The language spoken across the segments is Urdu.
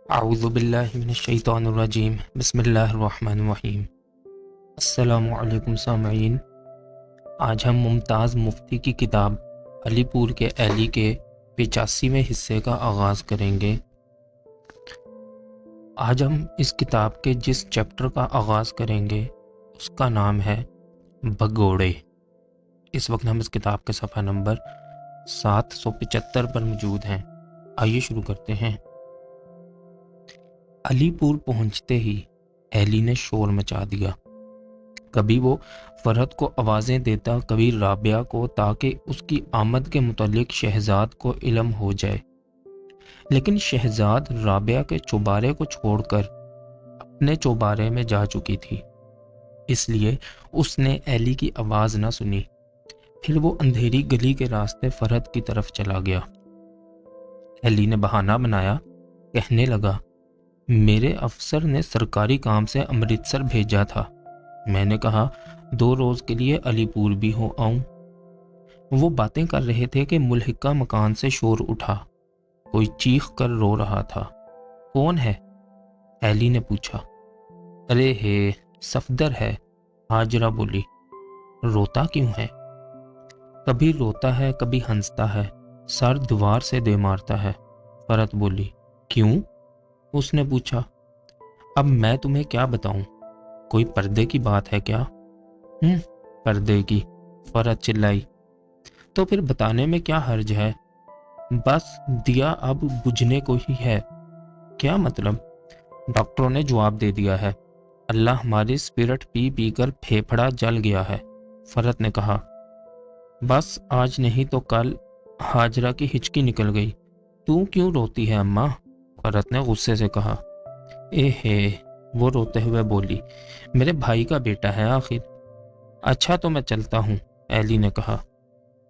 اعوذ باللہ من الشیطان الرجیم بسم اللہ الرحمن الرحیم۔ السلام علیکم سامعین، آج ہم ممتاز مفتی کی کتاب علی پور کے ایلی کے 85ویں حصے کا آغاز کریں گے۔ آج ہم اس کتاب کے جس چیپٹر کا آغاز کریں گے اس کا نام ہے بھگوڑے۔ اس وقت ہم اس کتاب کے صفحہ نمبر 775 پر موجود ہیں۔ آئیے شروع کرتے ہیں۔ علی پور پہنچتے ہی ایلی نے شور مچا دیا۔ کبھی وہ فرحت کو آوازیں دیتا، کبھی رابعہ کو، تاکہ اس کی آمد کے متعلق شہزاد کو علم ہو جائے، لیکن شہزاد رابعہ کے چوبارے کو چھوڑ کر اپنے چوبارے میں جا چکی تھی، اس لیے اس نے ایلی کی آواز نہ سنی۔ پھر وہ اندھیری گلی کے راستے فرحت کی طرف چلا گیا۔ ایلی نے بہانہ بنایا، کہنے لگا، میرے افسر نے سرکاری کام سے امرتسر بھیجا تھا۔ میں نے کہا 2 روز کے لیے علی پور بھی ہو آؤں۔ وہ باتیں کر رہے تھے کہ ملحقہ مکان سے شور اٹھا، کوئی چیخ کر رو رہا تھا۔ کون ہے؟ ایلی نے پوچھا۔ ارے ہے، صفدر ہے، ہاجرہ بولی۔ روتا کیوں ہے؟ کبھی روتا ہے، کبھی ہنستا ہے، سر دیوار سے دے مارتا ہے، فرحت بولی۔ کیوں؟ اس نے پوچھا۔ اب میں تمہیں کیا بتاؤں؟ کوئی پردے کی بات ہے کیا؟ پردے کی، فرحت چلائی۔ تو پھر بتانے میں کیا حرج ہے؟ بس دیا اب بجھنے کو ہی ہے۔ کیا مطلب؟ ڈاکٹروں نے جواب دے دیا ہے۔ اللہ ہماری اسپرٹ پی پی کر پھیپھڑا جل گیا ہے، فرحت نے کہا۔ بس آج نہیں تو کل، ہاجرہ کی ہچکی نکل گئی۔ تو کیوں روتی ہے اماں؟ فرحت نے غصے سے کہا۔ اے ہے، وہ روتے ہوئے بولی، میرے بھائی کا بیٹا ہے آخر۔ اچھا تو میں چلتا ہوں، ایلی نے کہا۔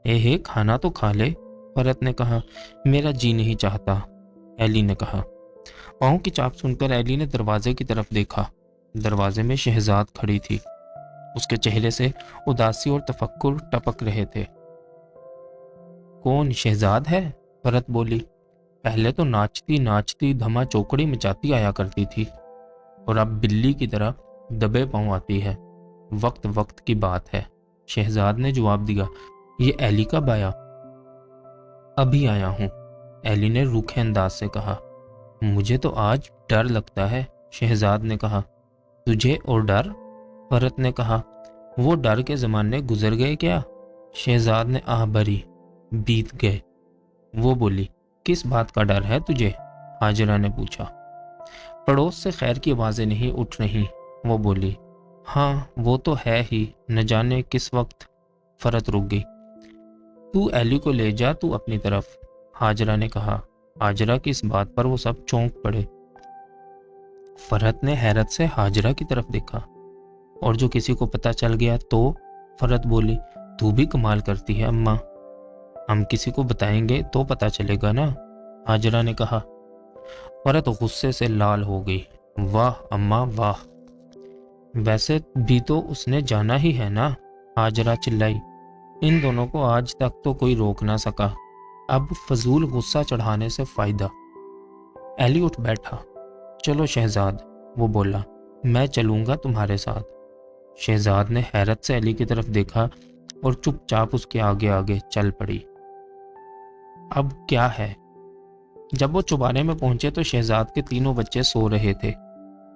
اے ہے، کھانا تو کھا لے، فرحت نے کہا۔ میرا جی نہیں چاہتا، ایلی نے کہا۔ پاؤں کی چاپ سن کر ایلی نے دروازے کی طرف دیکھا۔ دروازے میں شہزاد کھڑی تھی، اس کے چہرے سے اداسی اور تفکر ٹپک رہے تھے۔ کون، شہزاد ہے؟ فرحت بولی۔ پہلے تو ناچتی ناچتی دھما چوکڑی مچاتی آیا کرتی تھی، اور اب بلی کی طرح دبے پاؤں آتی ہے۔ وقت وقت کی بات ہے، شہزاد نے جواب دیا۔ یہ ایلی کب آیا؟ ابھی آیا ہوں، ایلی نے روکھے انداز سے کہا۔ مجھے تو آج ڈر لگتا ہے، شہزاد نے کہا۔ تجھے اور ڈر؟ فرحت نے کہا۔ وہ ڈر کے زمانے گزر گئے کیا؟ شہزاد نے آہ بھری۔ بیت گئے، وہ بولی۔ کس بات کا ڈر ہے تجھے؟ ہاجرہ نے پوچھا۔ پڑوس سے خیر کی آوازیں نہیں اٹھ رہی، وہ بولی۔ ہاں وہ تو ہے ہی، نہ جانے کس وقت۔ فرحت رک گئی۔ تو ایلی کو لے جا تو اپنی طرف، ہاجرہ نے کہا۔ ہاجرہ کی اس بات پر وہ سب چونک پڑے۔ فرحت نے حیرت سے ہاجرہ کی طرف دیکھا۔ اور جو کسی کو پتہ چل گیا تو؟ فرحت بولی۔ تو بھی کمال کرتی ہے اماں، ہم کسی کو بتائیں گے تو پتہ چلے گا نا، ہاجرہ نے کہا۔ فرحت غصے سے لال ہو گئی۔ واہ اماں واہ، ویسے بھی تو اس نے جانا ہی ہے نا، ہاجرہ چلائی۔ ان دونوں کو آج تک تو کوئی روک نہ سکا، اب فضول غصہ چڑھانے سے فائدہ۔ ایلی اٹھ بیٹھا۔ چلو شہزاد، وہ بولا، میں چلوں گا تمہارے ساتھ۔ شہزاد نے حیرت سے ایلی کی طرف دیکھا اور چپ چاپ اس کے آگے آگے چل پڑی۔ اب کیا ہے؟ جب وہ چوبارے میں پہنچے تو شہزاد کے 3 بچے سو رہے تھے۔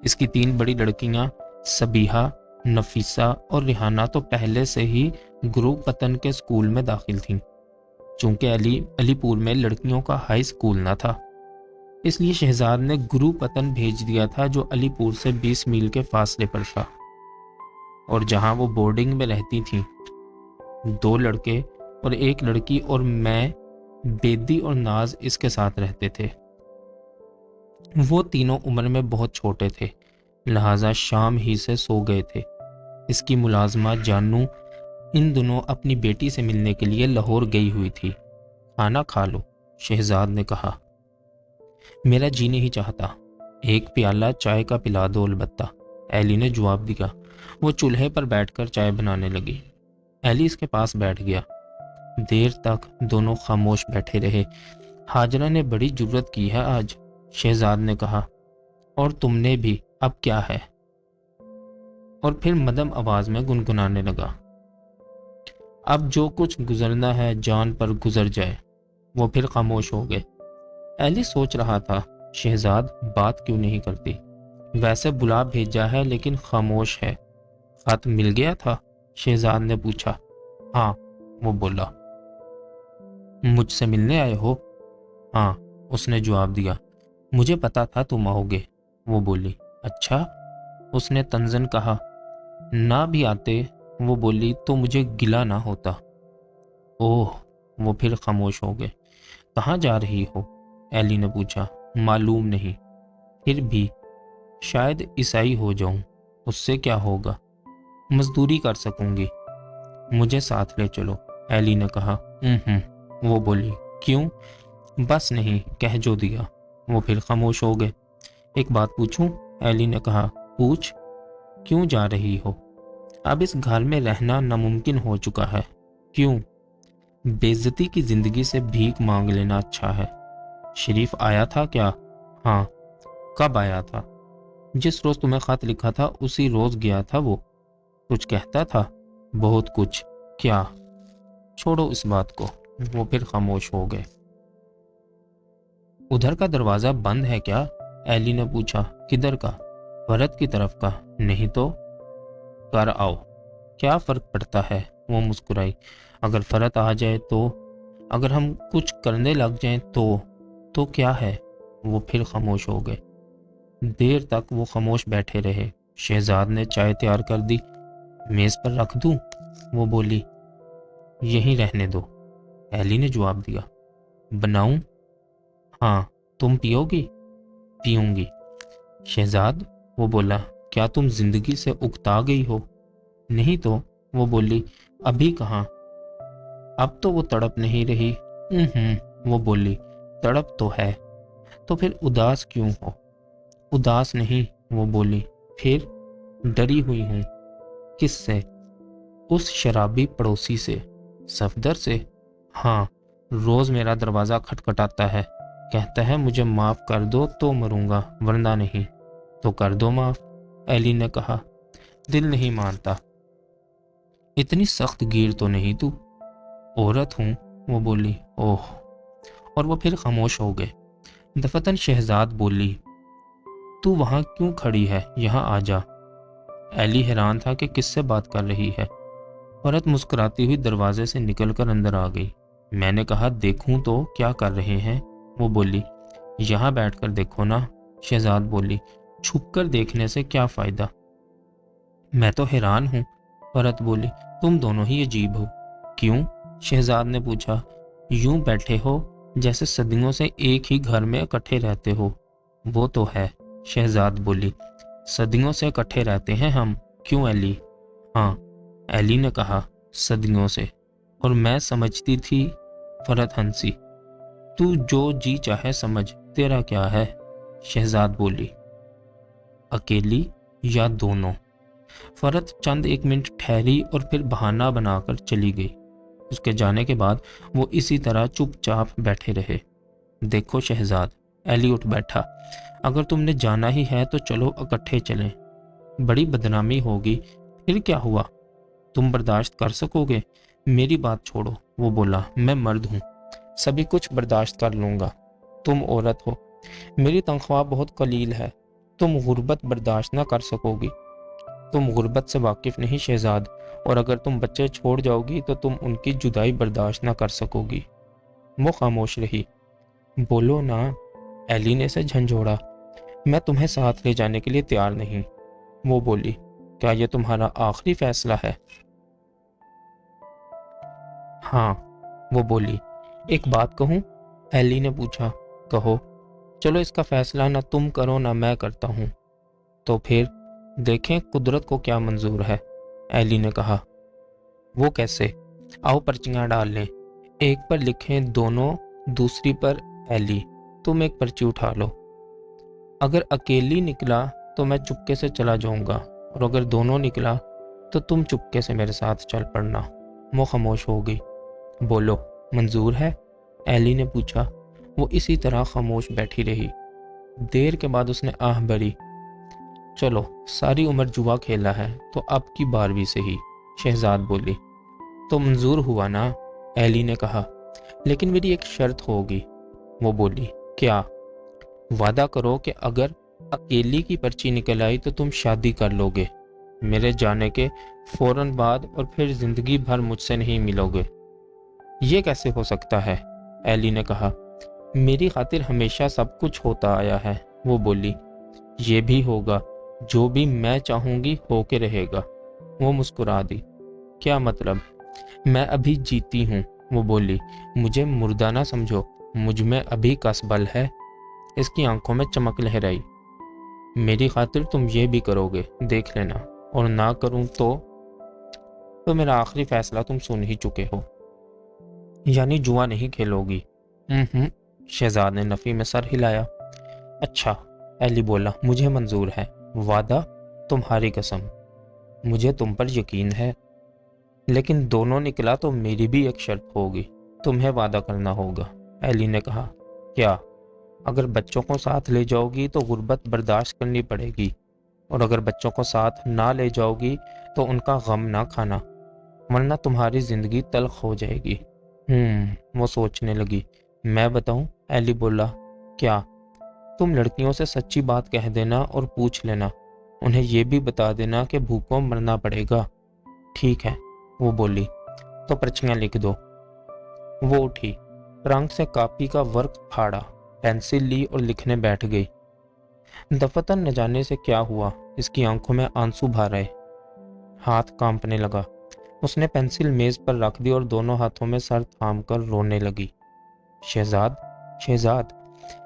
اس کی 3 بڑی لڑکیاں سبیحہ، نفیسہ اور ریحانہ تو پہلے سے ہی گروپ پتن کے اسکول میں داخل تھیں۔ چونکہ علی پور میں لڑکیوں کا ہائی اسکول نہ تھا، اس لیے شہزاد نے گروپ پتن بھیج دیا تھا، جو علی پور سے 20 میل کے فاصلے پر تھا، اور جہاں وہ بورڈنگ میں رہتی تھیں۔ 2 لڑکے اور 1 لڑکی اور میں، بیدی اور ناز اس کے ساتھ رہتے تھے۔ وہ تینوں عمر میں بہت چھوٹے تھے، لہٰذا شام ہی سے سو گئے تھے۔ اس کی ملازمہ جانو ان دنوں اپنی بیٹی سے ملنے کے لیے لاہور گئی ہوئی تھی۔ کھانا کھا لو، شہزاد نے کہا۔ میرا جی نہیں چاہتا، 1 پیالہ چائے کا پلا دو البتہ، ایلی نے جواب دیا۔ وہ چولہے پر بیٹھ کر چائے بنانے لگی۔ ایلی اس کے پاس بیٹھ گیا۔ دیر تک دونوں خاموش بیٹھے رہے۔ ہاجرہ نے بڑی جرت کی ہے آج، شہزاد نے کہا۔ اور تم نے بھی، اب کیا ہے؟ اور پھر مدم آواز میں گنگنانے لگا، اب جو کچھ گزرنا ہے جان پر گزر جائے۔ وہ پھر خاموش ہو گئے۔ ایلی سوچ رہا تھا شہزاد بات کیوں نہیں کرتی، ویسے بلا بھیجا ہے لیکن خاموش ہے۔ خط مل گیا تھا؟ شہزاد نے پوچھا۔ ہاں، وہ بولا۔ مجھ سے ملنے آئے ہو؟ ہاں، اس نے جواب دیا۔ مجھے پتا تھا تم آؤ گے، وہ بولی۔ اچھا، اس نے تنزن کہا۔ نہ بھی آتے، وہ بولی، تو مجھے گلہ نہ ہوتا۔ اوہ، وہ پھر خاموش ہو گئے۔ کہاں جا رہی ہو؟ ایلی نے پوچھا۔ معلوم نہیں، پھر بھی شاید عیسائی ہو جاؤں، اس سے کیا ہوگا؟ مزدوری کر سکوں گی۔ مجھے ساتھ لے چلو، ایلی نے کہا۔ وہ بولی۔ کیوں؟ بس نہیں، کہہ جو دیا۔ وہ پھر خاموش ہو گئے۔ ایک بات پوچھوں؟ ایلی نے کہا۔ پوچھ۔ کیوں جا رہی ہو؟ اب اس گھر میں رہنا ناممکن ہو چکا ہے۔ کیوں؟ بے عزتی کی زندگی سے بھیک مانگ لینا اچھا ہے۔ شریف آیا تھا کیا؟ ہاں۔ کب آیا تھا؟ جس روز تمہیں خط لکھا تھا اسی روز گیا تھا وہ۔ کچھ کہتا تھا؟ بہت کچھ۔ کیا؟ چھوڑو اس بات کو۔ وہ پھر خاموش ہو گئے۔ ادھر کا دروازہ بند ہے کیا؟ ایلی نے پوچھا۔ کدھر کا؟ فرت کی طرف کا۔ نہیں تو؟ کر آؤ، کیا فرق پڑتا ہے؟ وہ مسکرائی۔ اگر فرت آ جائے تو؟ اگر ہم کچھ کرنے لگ جائیں تو کیا ہے؟ وہ پھر خاموش ہو گئے۔ دیر تک وہ خاموش بیٹھے رہے۔ شہزاد نے چائے تیار کر دی۔ میز پر رکھ دوں؟ وہ بولی۔ یہیں رہنے دو، ایلی نے جواب دیا۔ بناؤں؟ ہاں، تم پیو گی؟ پیوں گی۔ شہزاد، وہ بولا، کیا تم زندگی سے اکتا گئی ہو؟ نہیں تو، وہ بولی۔ ابھی کہاں؟ اب تو وہ تڑپ نہیں رہی۔ وہ بولی، تڑپ تو ہے، تو پھر اداس کیوں ہو؟ اداس نہیں، وہ بولی۔ پھر؟ ڈری ہوئی ہوں۔ کس سے؟ اس شرابی پڑوسی سے۔ صفدر سے؟ ہاں، روز میرا دروازہ کھٹکھٹاتا ہے، کہتا ہے مجھے معاف کر دو تو مروں گا، ورنہ نہیں۔ تو کر دو معاف، ایلی نے کہا۔ دل نہیں مانتا۔ اتنی سخت گیر تو نہیں تو؟ عورت ہوں، وہ بولی۔ اوہ، اور وہ پھر خاموش ہو گئے۔ دفتن شہزاد بولی، تو وہاں کیوں کھڑی ہے؟ یہاں آ جا۔ ایلی حیران تھا کہ کس سے بات کر رہی ہے۔ عورت مسکراتی ہوئی دروازے سے نکل کر اندر آ گئی۔ میں نے کہا دیکھوں تو کیا کر رہے ہیں؟ وہ بولی۔ یہاں بیٹھ کر دیکھو نا، شہزاد بولی۔ چھپ کر دیکھنے سے کیا فائدہ؟ میں تو حیران ہوں، عورت بولی۔ تم دونوں ہی عجیب ہو۔ کیوں؟ شہزاد نے پوچھا۔ یوں بیٹھے ہو جیسے صدیوں سے ایک ہی گھر میں اکٹھے رہتے ہو۔ وہ تو ہے، شہزاد بولی۔ صدیوں سے اکٹھے رہتے ہیں ہم، کیوں ایلی؟ ہاں، ایلی نے کہا، صدیوں سے۔ اور میں سمجھتی تھی، فرت ہنسی۔ تو جو جی چاہے سمجھ، تیرا کیا ہے؟ شہزاد بولی۔ اکیلی یا دونوں؟ فرت چند ایک منٹ ٹھہری اور پھر بہانہ بنا کر چلی گئی۔ اس کے جانے کے بعد وہ اسی طرح چپ چاپ بیٹھے رہے۔ دیکھو شہزاد، ایلی اٹھ بیٹھا، اگر تم نے جانا ہی ہے تو چلو اکٹھے چلیں۔ بڑی بدنامی ہوگی۔ پھر کیا ہوا؟ تم برداشت کر سکو گے؟ میری بات چھوڑو، وہ بولا۔ میں مرد ہوں، سبھی کچھ برداشت کر لوں گا۔ تم عورت ہو، میری تنخواہ بہت قلیل ہے، تم غربت برداشت نہ کر سکو گی۔ تم غربت سے واقف نہیں شہزاد، اور اگر تم بچے چھوڑ جاؤ گی تو تم ان کی جدائی برداشت نہ کر سکو گی۔ وہ خاموش رہی۔ بولو نا، ایلی نے اسے جھنجھوڑا۔ میں تمہیں ساتھ لے جانے کے لیے تیار نہیں، وہ بولی۔ کیا یہ تمہارا آخری فیصلہ ہے؟ ہاں، وہ بولی۔ ایک بات کہوں؟ ایلی نے پوچھا۔ کہو۔ چلو اس کا فیصلہ نہ تم کرو نہ میں کرتا ہوں۔ تو پھر دیکھیں قدرت کو کیا منظور ہے، ایلی نے کہا۔ وہ کیسے؟ آؤ پرچیاں ڈال لیں، ایک پر لکھیں دونوں، دوسری پر ایلی۔ تم ایک پرچی اٹھا لو۔ اگر اکیلی نکلا تو میں چپکے سے چلا جاؤں گا، اور اگر دونوں نکلا تو تم چپکے سے میرے ساتھ چل پڑنا۔ وہ خاموش ہو گئی۔ بولو، منظور ہے؟ ایلی نے پوچھا۔ وہ اسی طرح خاموش بیٹھی رہی۔ دیر کے بعد اس نے آہ بھری۔ چلو ساری عمر جوا کھیلا ہے تو اب کی بار بھی صحیح، شہزاد بولی۔ تو منظور ہوا نا؟ ایلی نے کہا۔ لیکن میری ایک شرط ہوگی، وہ بولی۔ کیا؟ وعدہ کرو کہ اگر اکیلی کی پرچی نکل آئی تو تم شادی کر لو گے میرے جانے کے فوراً بعد، اور پھر زندگی بھر مجھ سے نہیں ملو گے۔ یہ کیسے ہو سکتا ہے؟ ایلی نے کہا۔ میری خاطر ہمیشہ سب کچھ ہوتا آیا ہے، وہ بولی۔ یہ بھی ہوگا، جو بھی میں چاہوں گی ہو کے رہے گا۔ وہ مسکرا دی۔ کیا مطلب؟ میں ابھی جیتی ہوں، وہ بولی۔ مجھے مردہ نہ سمجھو، مجھ میں ابھی کس بل ہے۔ اس کی آنکھوں میں چمک لہرائی۔ میری خاطر تم یہ بھی کرو گے، دیکھ لینا، اور نہ کروں تو میرا آخری فیصلہ تم سن ہی چکے ہو۔ یعنی جوا نہیں کھیلو گی؟ شہزاد نے نفی میں سر ہلایا۔ اچھا، ایلی بولا، مجھے منظور ہے۔ وعدہ؟ تمہاری قسم، مجھے تم پر یقین ہے، لیکن دونوں نکلا تو میری بھی ایک شرط ہوگی، تمہیں وعدہ کرنا ہوگا۔ ایلی نے کہا۔ کیا؟ اگر بچوں کو ساتھ لے جاؤ گی تو غربت برداشت کرنی پڑے گی، اور اگر بچوں کو ساتھ نہ لے جاؤ گی تو ان کا غم نہ کھانا، ورنہ تمہاری زندگی تلخ ہو جائے گی۔ وہ سوچنے لگی۔ میں بتاؤں؟ ایلی بولا۔ کیا؟ تم لڑکیوں سے سچی بات کہہ دینا اور پوچھ لینا، انہیں یہ بھی بتا دینا کہ بھوکوں مرنا پڑے گا۔ ٹھیک ہے، وہ بولی۔ تو پرچیاں لکھ دو۔ وہ اٹھی، ٹرنک سے کاپی کا ورق پھاڑا، پینسل لی اور لکھنے بیٹھ گئی۔ دفتر نہ جانے سے کیا ہوا، اس کی آنکھوں میں آنسو بھر آئے، ہاتھ کانپنے لگا۔ اس نے پینسل میز پر رکھ دی اور دونوں ہاتھوں میں سر تھام کر رونے لگی۔ شہزاد، شہزاد،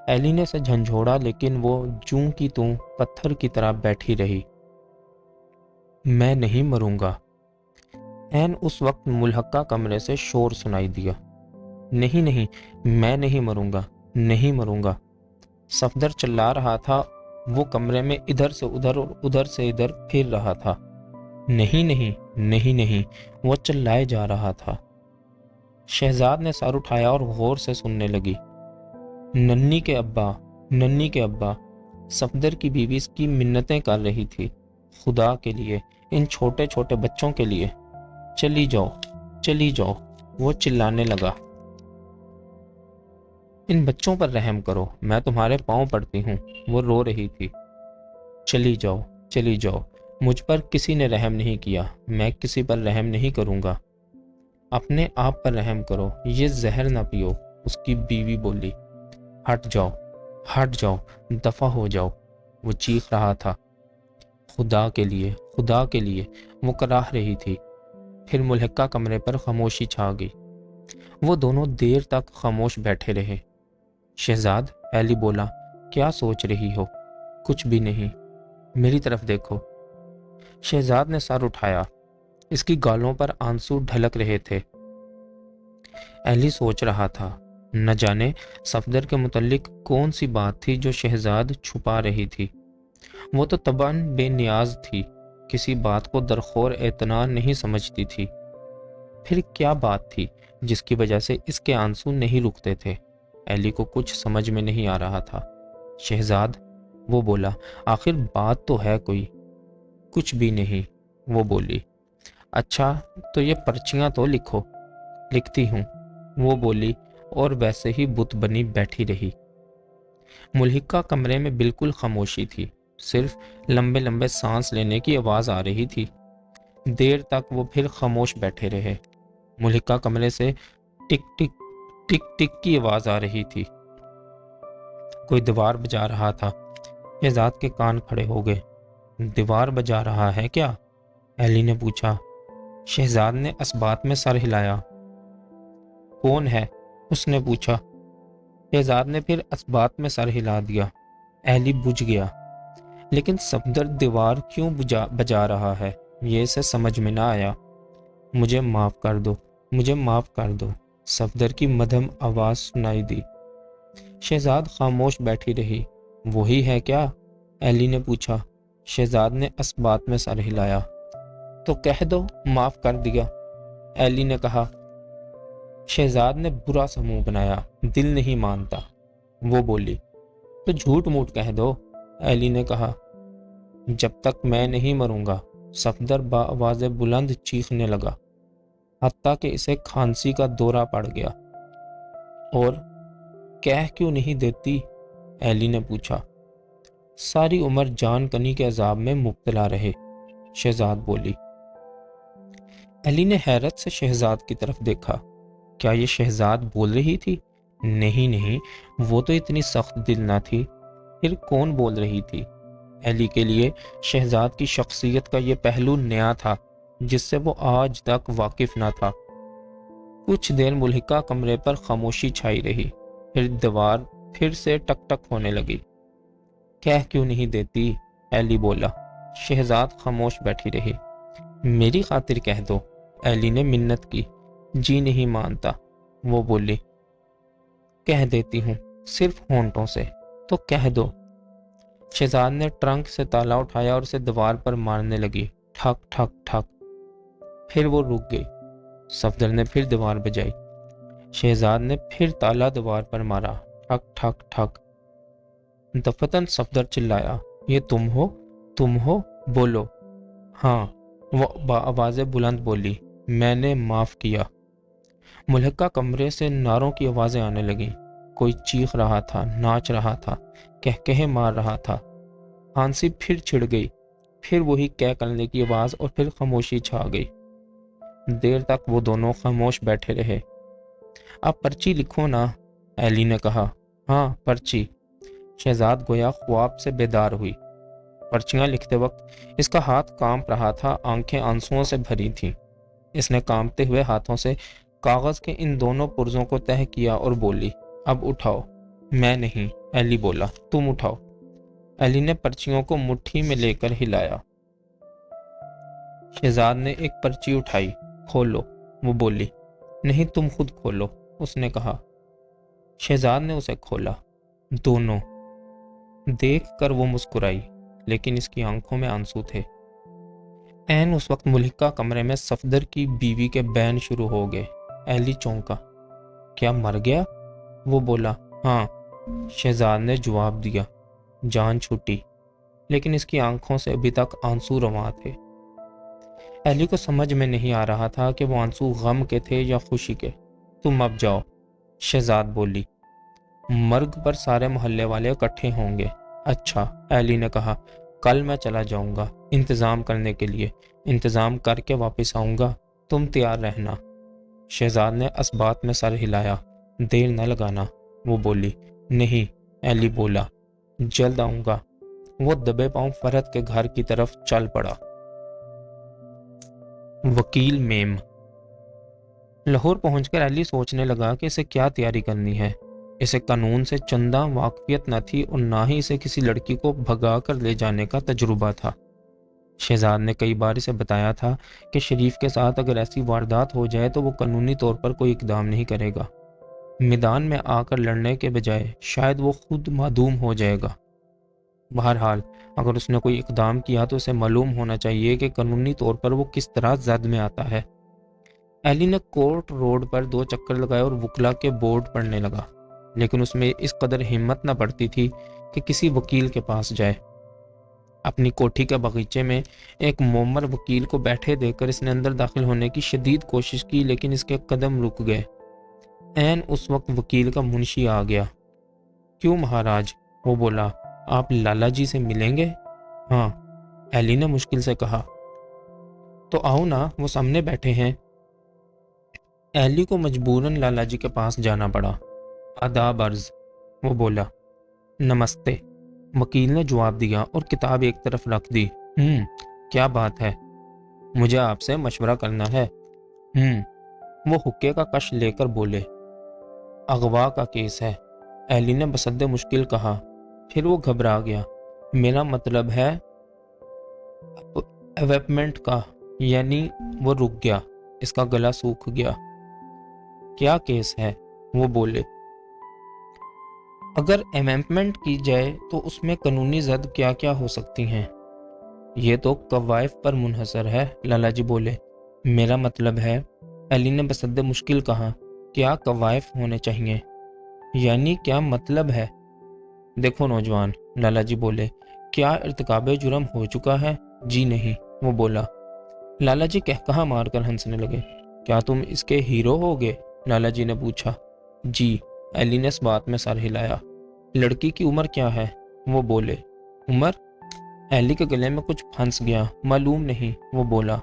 ایلی نے اسے جھنجھوڑا، لیکن وہ جوں کی توں پتھر کی طرح بیٹھی رہی۔ میں نہیں مروں گا۔ عین اس وقت ملحقہ کمرے سے شور سنائی دیا۔ نہیں نہیں، میں نہیں مروں گا، نہیں مروں گا۔ صفدر چلا رہا تھا، وہ کمرے میں ادھر سے ادھر اور ادھر سے ادھر پھر رہا تھا۔ نہیں نہیں، نہیں نہیں، وہ چلائے جا رہا تھا۔ شہزاد نے سر اٹھایا اور غور سے سننے لگی۔ ننھی کے ابا، ننھی کے ابا، صفدر کی بیوی اس کی منتیں کر رہی تھی۔ خدا کے لیے، ان چھوٹے چھوٹے بچوں کے لیے، چلی جاؤ، چلی جاؤ، وہ چلانے لگا۔ ان بچوں پر رحم کرو، میں تمہارے پاؤں پڑتی ہوں، وہ رو رہی تھی۔ چلی جاؤ، چلی جاؤ، مجھ پر کسی نے رحم نہیں کیا، میں کسی پر رحم نہیں کروں گا۔ اپنے آپ پر رحم کرو، یہ زہر نہ پیو، اس کی بیوی بولی۔ ہٹ جاؤ، ہٹ جاؤ، دفع ہو جاؤ، وہ چیخ رہا تھا۔ خدا کے لیے، خدا کے لیے، وہ کراہ رہی تھی۔ پھر ملحقہ کمرے پر خاموشی چھا گئی۔ وہ دونوں دیر تک خاموش بیٹھے رہے۔ شہزاد، ایلی بولا، کیا سوچ رہی ہو؟ کچھ بھی نہیں، میری طرف دیکھو۔ شہزاد نے سر اٹھایا، اس کی گالوں پر آنسو ڈھلک رہے تھے۔ ایلی سوچ رہا تھا، نہ جانے صفدر کے متعلق کون سی بات تھی جو شہزاد چھپا رہی تھی۔ وہ تو طبعاً بے نیاز تھی، کسی بات کو درخور اعتنا نہیں سمجھتی تھی۔ پھر کیا بات تھی جس کی وجہ سے اس کے آنسو نہیں رکتے تھے؟ ایلی کو کچھ سمجھ میں نہیں آ رہا تھا۔ شہزاد، وہ بولا، آخر بات تو ہے کوئی؟ کچھ بھی نہیں، وہ بولی۔ اچھا تو یہ پرچیاں تو لکھو۔ لکھتی ہوں، وہ بولی، اور ویسے ہی بت بنی بیٹھی رہی۔ ملحقہ کمرے میں بالکل خاموشی تھی، صرف لمبے لمبے سانس لینے کی آواز آ رہی تھی۔ دیر تک وہ پھر خاموش بیٹھے رہے۔ ملحقہ کمرے سے ٹک ٹک ٹک ٹک کی آواز آ رہی تھی، کوئی دیوار بجا رہا تھا۔ شہزاد کے کان کھڑے ہو گئے۔ دیوار بجا رہا ہے کیا؟ ایلی نے پوچھا۔ شہزاد نے اسبات میں سر ہلایا۔ کون ہے؟ اس نے پوچھا۔ شہزاد نے پھر اسبات میں سر ہلا دیا۔ ایلی بجھ گیا، لیکن صفدر دیوار کیوں بجا رہا ہے یہ اسے سمجھ میں نہ آیا۔ مجھے معاف کر دو، مجھے معاف کر دو، صفدر کی مدھم آواز سنائی دی۔ شہزاد خاموش بیٹھی رہی۔ وہی ہے کیا؟ ایلی نے پوچھا۔ شہزاد نے اسبات میں سر ہلایا۔ تو کہہ دو معاف کر دیا، ایلی نے کہا۔ شہزاد نے برا سا منہ بنایا۔ دل نہیں مانتا، وہ بولی۔ تو جھوٹ موٹ کہہ دو، ایلی نے کہا۔ جب تک میں نہیں مروں گا، صفدر بآواز بلند چیخنے لگا، حتیٰ کہ اسے کھانسی کا دورہ پڑ گیا۔ اور کہہ کیوں نہیں دیتی؟ ایلی نے پوچھا۔ ساری عمر جان کنی کے عذاب میں مبتلا رہے، شہزاد بولی۔ ایلی نے حیرت سے شہزاد کی طرف دیکھا۔ کیا یہ شہزاد بول رہی تھی؟ نہیں نہیں، وہ تو اتنی سخت دل نہ تھی۔ پھر کون بول رہی تھی؟ ایلی کے لیے شہزاد کی شخصیت کا یہ پہلو نیا تھا جس سے وہ آج تک واقف نہ تھا۔ کچھ دیر ملحقہ کمرے پر خاموشی چھائی رہی، پھر دیوار پھر سے ٹک ٹک ہونے لگی۔ کہہ کیوں نہیں دیتی؟ ایلی بولا۔ شہزاد خاموش بیٹھی رہی۔ میری خاطر کہہ دو، ایلی نے منت کی۔ جی نہیں مانتا، وہ بولی۔ کہہ دیتی ہوں، صرف ہونٹوں سے، تو کہہ دو۔ شہزاد نے ٹرنک سے تالا اٹھایا اور اسے دیوار پر مارنے لگی، ٹھک ٹھک ٹھک۔ پھر وہ رک گئی۔ صفدر نے پھر دیوار بجائی۔ شہزاد نے پھر تالا دیوار پر مارا، ٹھک ٹھک ٹھک۔ دفتن صفدر چلایا، یہ تم ہو؟ تم ہو؟ بولو۔ ہاں، وہ بآواز بلند بولی۔ میں نے معاف کیا۔ ملحقہ کمرے سے نعروں کی آوازیں آنے لگیں۔ کوئی چیخ رہا تھا، ناچ رہا تھا، کہکہے مار رہا تھا۔ ہانسی پھر چھڑ گئی، پھر وہی کہہ کرنے کی آواز، اور پھر خاموشی چھا گئی۔ دیر تک وہ دونوں خاموش بیٹھے رہے۔ اب پرچی لکھو نا، ایلی نے کہا۔ ہاں، پرچی۔ شہزاد گویا خواب سے بیدار ہوئی۔ پرچیاں لکھتے وقت اس کا ہاتھ کانپ رہا تھا، آنکھیں آنسوؤں سے بھری تھیں۔ اس نے کانپتے ہوئے ہاتھوں سے کاغذ کے ان دونوں پرزوں کو تہہ کیا اور بولی، اب اٹھاؤ۔ میں نہیں، ایلی بولا، تم اٹھاؤ۔ ایلی نے پرچیوں کو مٹھی میں لے کر ہلایا۔ شہزاد نے ایک پرچی اٹھائی۔ کھولو، وہ بولی۔ نہیں، تم خود کھولو، اس نے کہا۔ شہزاد نے اسے کھولا۔ دونوں۔ دیکھ کر وہ مسکرائی، لیکن اس کی آنکھوں میں آنسو تھے۔ عین اس وقت ملحقہ کمرے میں صفدر کی بیوی کے بین شروع ہو گئے۔ ایلی چونکا۔ کیا مر گیا؟ وہ بولا۔ ہاں، شہزاد نے جواب دیا۔ جان چھوٹی، لیکن اس کی آنکھوں سے ابھی تک آنسو رواں تھے۔ ایلی کو سمجھ میں نہیں آ رہا تھا کہ وہ آنسو غم کے تھے یا خوشی کے۔ تم اب جاؤ، شہزاد بولی۔ مرگ پر سارے محلے والے اکٹھے ہوں گے۔ اچھا، ایلی نے کہا، کل میں چلا جاؤں گا انتظام کرنے کے لیے، انتظام کر کے واپس آؤں گا، تم تیار رہنا۔ شہزاد نے اسبات میں سر ہلایا۔ دیر نہ لگانا، وہ بولی۔ نہیں، ایلی بولا، جلد آؤں گا۔ وہ دبے پاؤں فرحت کے گھر کی طرف چل پڑا۔ وکیل میم۔ لاہور پہنچ کر ایلی سوچنے لگا کہ اسے کیا تیاری کرنی ہے۔ اسے قانون سے چندہ واقفیت نہ تھی اور نہ ہی اسے کسی لڑکی کو بھگا کر لے جانے کا تجربہ تھا۔ شہزاد نے کئی بار اسے بتایا تھا کہ شریف کے ساتھ اگر ایسی واردات ہو جائے تو وہ قانونی طور پر کوئی اقدام نہیں کرے گا۔ میدان میں آ کر لڑنے کے بجائے شاید وہ خود معدوم ہو جائے گا۔ بہرحال اگر اس نے کوئی اقدام کیا تو اسے معلوم ہونا چاہیے کہ قانونی طور پر وہ کس طرح زد میں آتا ہے۔ ایلی نے کورٹ روڈ پر 2 چکر لگائے اور وکلا کے بورڈ پڑھنے لگا، لیکن اس میں اس قدر ہمت نہ پڑتی تھی کہ کسی وکیل کے پاس جائے۔ اپنی کوٹھی کے باغیچے میں ایک مومر وکیل کو بیٹھے دیکھ کر اس نے اندر داخل ہونے کی شدید کوشش کی، لیکن اس کے قدم رک گئے۔ عین اس وقت وکیل کا منشی آ گیا۔ کیوں مہاراج؟ وہ بولا۔ آپ لالا جی سے ملیں گے؟ ہاں، ایلی نے مشکل سے کہا۔ تو آؤ نا، وہ سامنے بیٹھے ہیں۔ ایلی کو مجبوراً لالا جی کے پاس جانا پڑا۔ آداب عرض، وہ بولا۔ نمستے، وکیل نے جواب دیا اور کتاب ایک طرف رکھ دی۔ کیا بات ہے؟ مجھے آپ سے مشورہ کرنا ہے۔ وہ حقے کا کش لے کر بولے۔ اغوا کا کیس ہے، ایلی نے بسد مشکل کہا۔ پھر وہ گھبرا گیا۔ میرا مطلب ہے ایویپمنٹ کا، یعنی وہ رک گیا، اس کا گلا سوکھ گیا۔ کیا کیس ہے؟ وہ بولے۔ اگر ایمینڈمنٹ کی جائے تو اس میں قانونی زد کیا کیا ہو سکتی ہیں؟ یہ تو قوائف پر منحصر ہے، لالا جی بولے۔ میرا مطلب ہے، ایلی نے بسد مشکل کہا، کیا قوائف ہونے چاہیے؟ یعنی کیا مطلب ہے؟ دیکھو نوجوان، لالا جی بولے، کیا ارتکاب جرم ہو چکا ہے؟ جی نہیں، وہ بولا۔ لالا جی کہا مار کر ہنسنے لگے۔ کیا تم اس کے ہیرو ہوگے؟ لالا جی نے پوچھا۔ جی، ایلی نے اس بات میں سر ہلایا۔ لڑکی کی عمر کیا ہے؟ وہ بولے۔ عمر؟ ایلی کے گلے میں کچھ پھنس گیا۔ معلوم نہیں، وہ بولا۔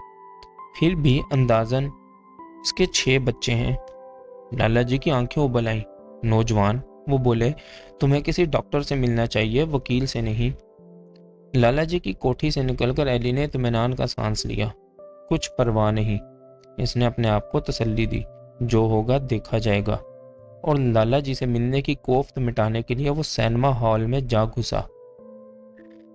پھر بھی اندازاً اس کے 6 بچے ہیں۔ لالا جی کی آنکھیں ابل آئیں۔ نوجوان، وہ بولے، تمہیں کسی ڈاکٹر سے ملنا چاہیے، وکیل سے نہیں۔ لالا جی کی کوٹھی سے نکل کر ایلی نے اطمینان کا سانس لیا۔ کچھ پرواہ نہیں، اس نے اپنے آپ کو تسلی دی، جو ہوگا دیکھا جائے گا۔ اور لالا جی سے ملنے کی کوفت مٹانے کے لیے وہ سینما ہال میں جا گھسا۔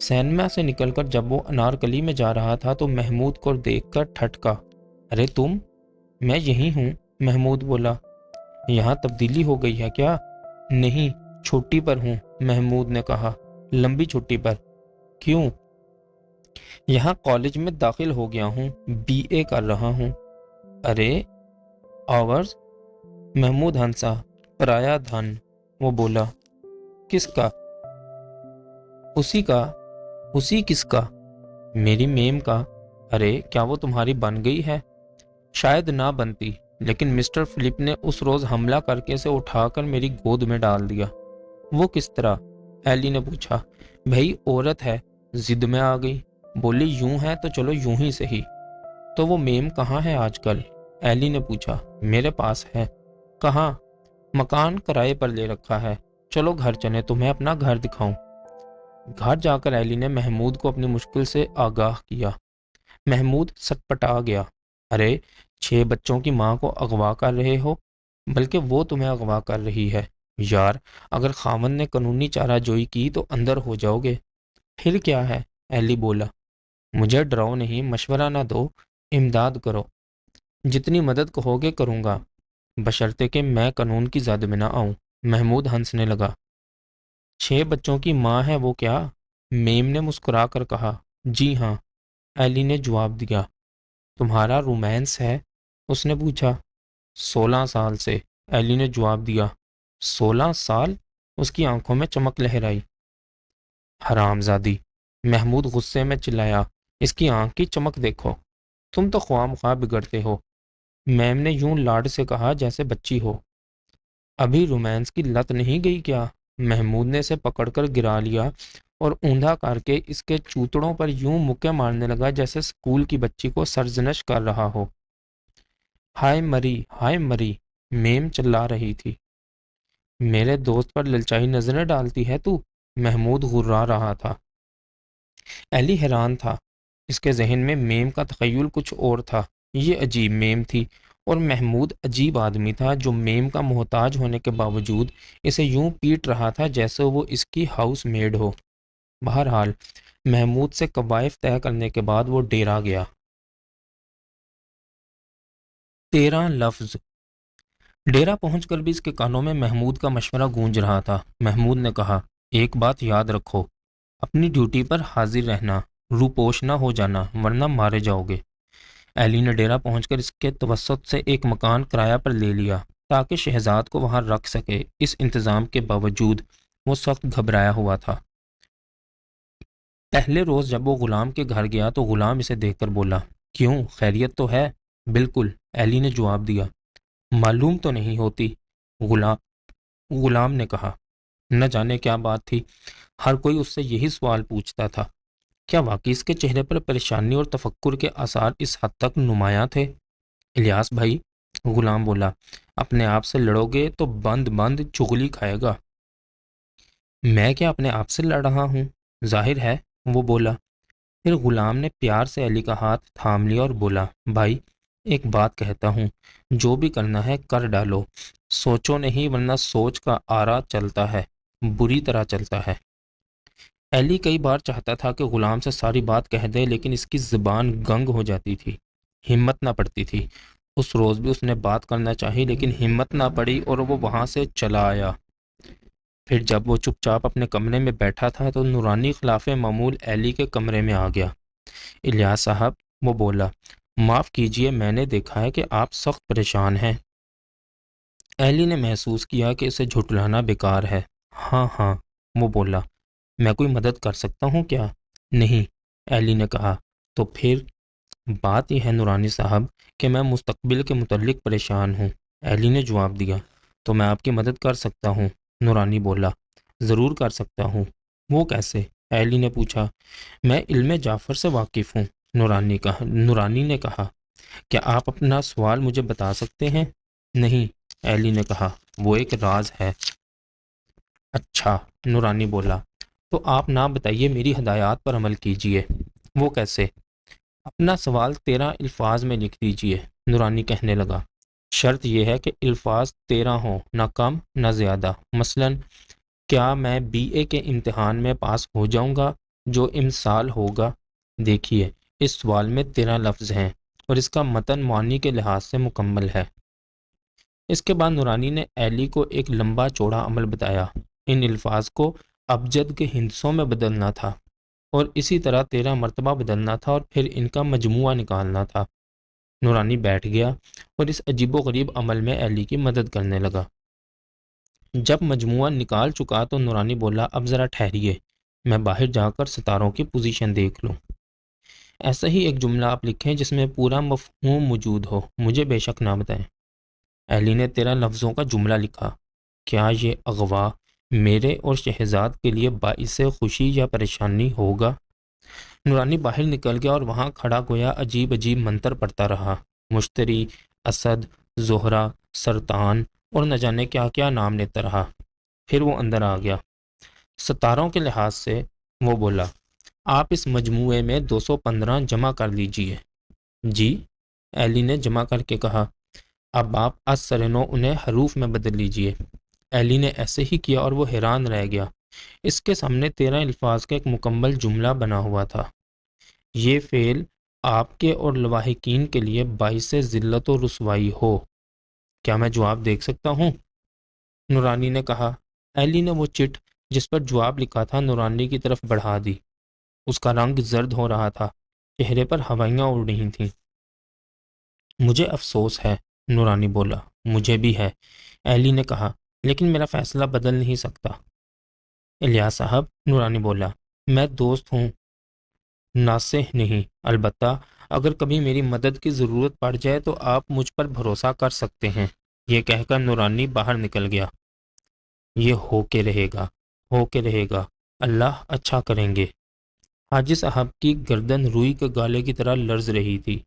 سینما سے نکل کر جب وہ انارکلی میں جا رہا تھا تو محمود کو دیکھ کر ٹھٹکا۔ ارے تم؟ میں یہی ہوں، محمود بولا۔ یہاں تبدیلی ہو گئی ہے کیا؟ نہیں، چھٹی پر ہوں، محمود نے کہا۔ لمبی چھٹی پر؟ کیوں؟ یہاں کالج میں داخل ہو گیا ہوں، BA کر رہا ہوں۔ ارے آورز؟ محمود ہنسا۔ پرایا دھن، وہ بولا۔ کس کا؟ اسی کا۔ اسی کس کا؟ میری میم کا۔ ارے کیا وہ تمہاری بن گئی ہے؟ شاید نہ بنتی، لیکن مسٹر فلپ نے اس روز حملہ کر کے اسے اٹھا کر میری گود میں ڈال دیا۔ وہ کس طرح؟ ایلی نے پوچھا۔ بھئی عورت ہے، ضد میں آ گئی، بولی یوں ہے تو چلو یوں ہی صحیح۔ تو وہ میم کہاں ہے آج کل؟ ایلی نے پوچھا۔ میرے پاس ہے۔ کہاں؟ مکان کرائے پر لے رکھا ہے، چلو گھر چلیں، تمہیں اپنا گھر دکھاؤں۔ گھر جا کر ایلی نے محمود کو اپنی مشکل سے آگاہ کیا۔ محمود سٹپٹا گیا۔ ارے 6 بچوں کی ماں کو اغوا کر رہے ہو؟ بلکہ وہ تمہیں اغوا کر رہی ہے۔ یار، اگر خاوند نے قانونی چارہ جوئی کی تو اندر ہو جاؤ گے۔ پھر کیا ہے؟ ایلی بولا۔ مجھے ڈراؤ نہیں، مشورہ نہ دو، امداد کرو۔ جتنی مدد کہو گے کروں گا، بشرطے کہ میں قانون کی زد میں نہ آؤں۔ محمود ہنسنے لگا۔ 6 بچوں کی ماں ہے وہ کیا؟ میم نے مسکرا کر کہا۔ جی ہاں، ایلی نے جواب دیا۔ تمہارا رومانس ہے؟ اس نے پوچھا۔ 16 سال سے، ایلی نے جواب دیا۔ 16 سال؟ اس کی آنکھوں میں چمک لہرائی۔ حرام زادی، محمود غصے میں چلایا، اس کی آنکھ کی چمک دیکھو، تم تو خواہ مخواہ بگڑتے ہو۔ میم نے یوں لاڈ سے کہا جیسے بچی ہو۔ ابھی رومانس کی لت نہیں گئی کیا؟ محمود نے اسے پکڑ کر گرا لیا اور اوندا کر کے اس کے چوتڑوں پر یوں مکے مارنے لگا جیسے اسکول کی بچی کو سرزنش کر رہا ہو۔ ہائے مری، ہائے مری، میم چلا رہی تھی۔ میرے دوست پر للچائی نظریں ڈالتی ہے تو؟ محمود غرا رہا تھا۔ ایلی حیران تھا، اس کے ذہن میں میم کا تخیل کچھ اور تھا۔ یہ عجیب میم تھی، اور محمود عجیب آدمی تھا جو میم کا محتاج ہونے کے باوجود اسے یوں پیٹ رہا تھا جیسے وہ اس کی ہاؤس میڈ ہو۔ بہرحال محمود سے قوائف طے کرنے کے بعد وہ ڈیرا گیا۔ 13 لفظ۔ ڈیرا پہنچ کر بھی اس کے کانوں میں محمود کا مشورہ گونج رہا تھا۔ محمود نے کہا، ایک بات یاد رکھو، اپنی ڈیوٹی پر حاضر رہنا، روپوش نہ ہو جانا ورنہ مارے جاؤ گے۔ ایلی نے ڈیرا پہنچ کر اس کے توسط سے ایک مکان کرایہ پر لے لیا تاکہ شہزاد کو وہاں رکھ سکے۔ اس انتظام کے باوجود وہ سخت گھبرایا ہوا تھا۔ پہلے روز جب وہ غلام کے گھر گیا تو غلام اسے دیکھ کر بولا، کیوں، خیریت تو ہے؟ بالکل، ایلی نے جواب دیا۔ معلوم تو نہیں ہوتی، غلام نے کہا۔ نہ جانے کیا بات تھی، ہر کوئی اس سے یہی سوال پوچھتا تھا۔ کیا واقعی اس کے چہرے پر پریشانی اور تفکر کے آثار اس حد تک نمایاں تھے؟ الیاس بھائی، غلام بولا، اپنے آپ سے لڑو گے تو بند بند چغلی کھائے گا۔ میں کیا اپنے آپ سے لڑ رہا ہوں؟ ظاہر ہے، وہ بولا۔ پھر غلام نے پیار سے علی کا ہاتھ تھام لیا اور بولا، بھائی ایک بات کہتا ہوں، جو بھی کرنا ہے کر ڈالو، سوچو نہیں ورنہ سوچ کا آرا چلتا ہے، بری طرح چلتا ہے۔ ایلی کئی بار چاہتا تھا کہ غلام سے ساری بات کہہ دے، لیکن اس کی زبان گنگ ہو جاتی تھی، ہمت نہ پڑتی تھی۔ اس روز بھی اس نے بات کرنا چاہی لیکن ہمت نہ پڑی اور وہ وہاں سے چلا آیا۔ پھر جب وہ چپ چاپ اپنے کمرے میں بیٹھا تھا تو نورانی خلاف معمول ایلی کے کمرے میں آ گیا۔ الیاس صاحب، وہ بولا، معاف کیجئے، میں نے دیکھا ہے کہ آپ سخت پریشان ہیں۔ ایلی نے محسوس کیا کہ اسے جھٹلانا بیکار ہے۔ ہاں ہاں، وہ بولا، میں کوئی مدد کر سکتا ہوں کیا؟ نہیں، ایلی نے کہا۔ تو پھر بات یہ ہے نورانی صاحب کہ میں مستقبل کے متعلق پریشان ہوں، ایلی نے جواب دیا۔ تو میں آپ کی مدد کر سکتا ہوں، نورانی بولا۔ ضرور کر سکتا ہوں۔ وہ کیسے؟ ایلی نے پوچھا۔ میں علم جعفر سے واقف ہوں، نورانی نے کہا۔ کیا آپ اپنا سوال مجھے بتا سکتے ہیں؟ نہیں، ایلی نے کہا، وہ ایک راز ہے۔ اچھا، نورانی بولا، تو آپ نہ بتائیے، میری ہدایات پر عمل کیجیے۔ وہ کیسے؟ اپنا سوال 13 الفاظ میں لکھ دیجیے، نورانی کہنے لگا۔ شرط یہ ہے کہ الفاظ 13 ہوں، نہ کم نہ زیادہ۔ مثلاً، کیا میں بی اے کے امتحان میں پاس ہو جاؤں گا جو امسال ہوگا؟ دیکھیے، اس سوال میں 13 لفظ ہیں اور اس کا متن معنی کے لحاظ سے مکمل ہے۔ اس کے بعد نورانی نے ایلی کو ایک لمبا چوڑا عمل بتایا۔ ان الفاظ کو ابجد کے ہندسوں میں بدلنا تھا اور اسی طرح 13 مرتبہ بدلنا تھا اور پھر ان کا مجموعہ نکالنا تھا۔ نورانی بیٹھ گیا اور اس عجیب و غریب عمل میں ایلی کی مدد کرنے لگا۔ جب مجموعہ نکال چکا تو نورانی بولا، اب ذرا ٹھہریے، میں باہر جا کر ستاروں کی پوزیشن دیکھ لوں۔ ایسا ہی ایک جملہ آپ لکھیں جس میں پورا مفہوم موجود ہو، مجھے بے شک نہ بتائیں۔ ایلی نے 13 لفظوں کا جملہ لکھا۔ کیا یہ اغوا میرے اور شہزاد کے لیے باعث خوشی یا پریشانی ہوگا؟ نورانی باہر نکل گیا اور وہاں کھڑا گویا عجیب عجیب منتر پڑھتا رہا۔ مشتری، اسد، زہرہ، سرطان اور نہ جانے کیا کیا نام لیتا رہا۔ پھر وہ اندر آ گیا۔ ستاروں کے لحاظ سے وہ بولا، آپ اس مجموعے میں 215 جمع کر لیجئے۔ جی، ایلی نے جمع کر کے کہا۔ اب آپ از-سر-نو انہیں حروف میں بدل لیجئے۔ ایلی نے ایسے ہی کیا اور وہ حیران رہ گیا۔ اس کے سامنے 13 الفاظ کا ایک مکمل جملہ بنا ہوا تھا۔ یہ فعل آپ کے اور لواحقین کے لیے باعث ذلت و رسوائی ہو، کیا میں جواب دیکھ سکتا ہوں؟ نورانی نے کہا۔ ایلی نے وہ چٹ جس پر جواب لکھا تھا نورانی کی طرف بڑھا دی۔ اس کا رنگ زرد ہو رہا تھا، چہرے پر ہوائیاں اڑ رہی تھیں۔ مجھے افسوس ہے، نورانی بولا۔ مجھے بھی ہے، ایلی نے کہا، لیکن میرا فیصلہ بدل نہیں سکتا۔ الیاس صاحب، نورانی بولا، میں دوست ہوں، ناصح نہیں۔ البتہ اگر کبھی میری مدد کی ضرورت پڑ جائے تو آپ مجھ پر بھروسہ کر سکتے ہیں۔ یہ کہہ کر نورانی باہر نکل گیا۔ یہ ہو کے رہے گا، ہو کے رہے گا، اللہ اچھا کریں گے۔ حاجی صاحب کی گردن روئی کے گالے کی طرح لرز رہی تھی۔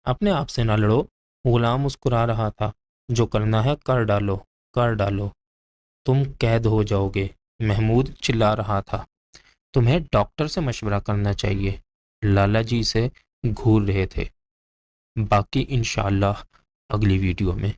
اپنے آپ سے نہ لڑو، غلام مسکرا رہا تھا۔ جو کرنا ہے کر ڈالو، کر ڈالو، تم قید ہو جاؤ گے۔ محمود چلا رہا تھا، تمہیں ڈاکٹر سے مشورہ کرنا چاہیے۔ لالا جی سے گھور رہے تھے۔ باقی انشاءاللہ اگلی ویڈیو میں۔